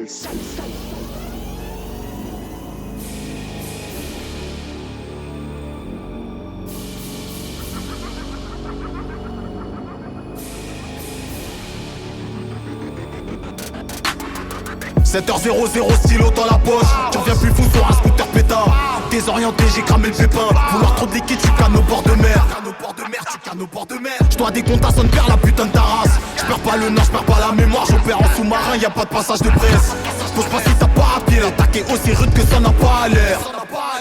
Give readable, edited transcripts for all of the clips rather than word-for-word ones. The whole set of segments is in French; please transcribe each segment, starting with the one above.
7h00, stylo dans la poche. Tu reviens plus fou sur un scooter pétard. Désorienté, j'ai cramé le pépin. Vouloir trop de liquide, tu cannes au bord de mer. Je dois des comptes à sonne perd la putain de ta race. J'perds pas le nord, j'perds pas la mémoire. J'opère en sous-marin, y'a pas de passage de presse. Pose pas si t'as pas à pied. L'attaque est aussi rude que ça n'a pas l'air.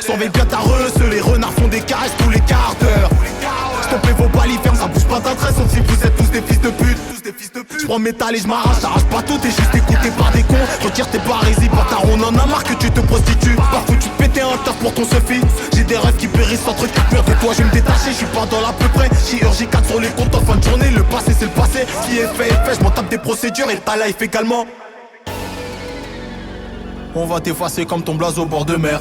Surveille bien ta reuse, les renards font des caresses tous les quarts d'heure. Stoppez vos balifermes, ça bouge pas d'un trait. Sauf si vous êtes tous des fils de pute. J'prends métal et j'm'arrache, j'arrache pas tout, t'es juste écouté par des cons. Retire tes barésies, bâtard, on en a marre que tu te prostitues. Pas foutu de péter un taf pour ton Sophie. J'ai des rêves qui périssent entre quatre murs. De toi je vais me détacher, j'suis pas dans l'à peu près. Chirurgie 4 sur les comptes en fin de journée. Le passé c'est le passé, ce qui est fait, j'm'en tape des procédures et ta life également. On va t'effacer comme ton blaze au bord de mer.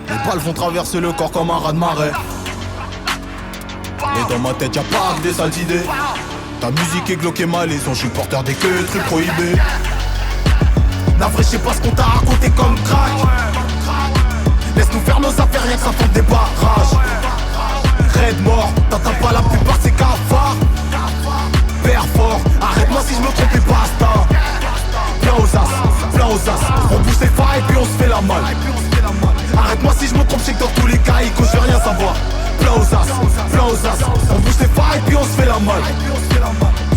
Les balles vont traverser le corps comme un raz-de-marée. Et dans ma tête y'a pas que des sales idées. Ta musique est glauque et malaisant, j'suis porteur des queues et trucs prohibés. Navré, j'sais pas ce qu'on t'a raconté comme crack. Laisse-nous faire nos affaires, rien que ça fait des barrages. Raid mort, t'entends pas la plupart c'est cafards. Père fort, arrête-moi si je me trompe et basta. Plein aux as, on pousse les failles et puis on se fait la malle. Arrête-moi si je me trompe, j'sais que dans tous les cas, que je vais rien savoir. Plein aux as, on pousse les failles et puis on se fait la malle.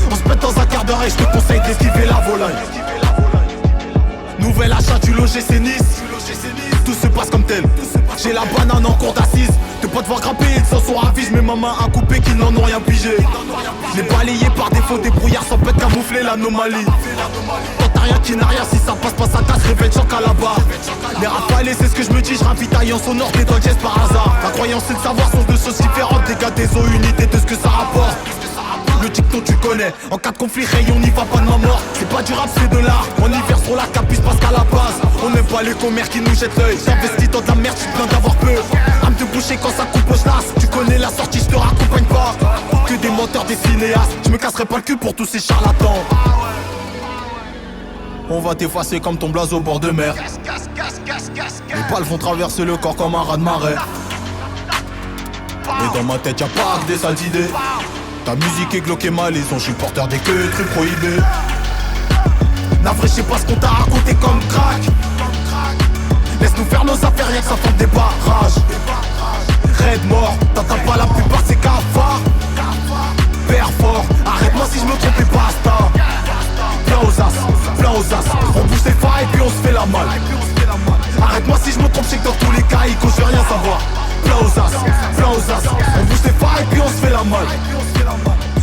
On se pète dans un quart d'heure et je te conseille d'esquiver la volaille. Nouvel achat du logis Nice. Tout se passe comme tel. J'ai la banane en cours d'assises. De pas te voir grimper, ils s'en sont ravis. J'mets ma main à couper qu'ils n'en ont rien pigé. Les balayés par défaut, des brouillards sans peut camoufler l'anomalie. Quand t'as rien qui n'a rien, si ça passe pas ça casse, réveille choc à la barre. Les rafales, c'est ce que je me dis, je ravitaille en sonore des doigts par hasard. La croyance et le savoir sont deux choses différentes. Des gars des eaux, une idée de ce que ça rapporte. Le dicton tu connais, en cas de conflit rayon on n'y va pas de ma mort. C'est pas du rap c'est de l'art, on y verse sur la capuce parce qu'à la base on n'aime pas les commères qui nous jettent l'œil. J'investis dans de la merde, tu plains d'avoir peur. Âme de boucher quand ça coupe au schnass. Tu connais la sortie, je te raccompagne pas. Que des menteurs, des cinéastes, je me casserai pas le cul pour tous ces charlatans. On va t'effacer comme ton blaze au bord de mer. Les balles vont traverser le corps comme un raz-de-marée. Et dans ma tête y'a pas que des sales idées. Ta musique est glauque et malaisant, j'suis porteur des queues et trucs prohibés. Navré, j'sais pas ce qu'on t'a raconté comme crack. Laisse-nous faire nos affaires, rien que ça fait des barrages. Raid mort, t'entends pas la plupart c'est cafards. Père fort, arrête-moi si je me trompe et basta. Plein aux as, on bouge les failles et puis on se fait la malle. Arrête-moi si je me trompe, j'sais que dans tous les cas, que je vais rien savoir. Plein aux as, on bouge les failles et puis on se fait la malle.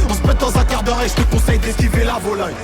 On se pète dans un quart d'heure et je te conseille d'esquiver la volaille.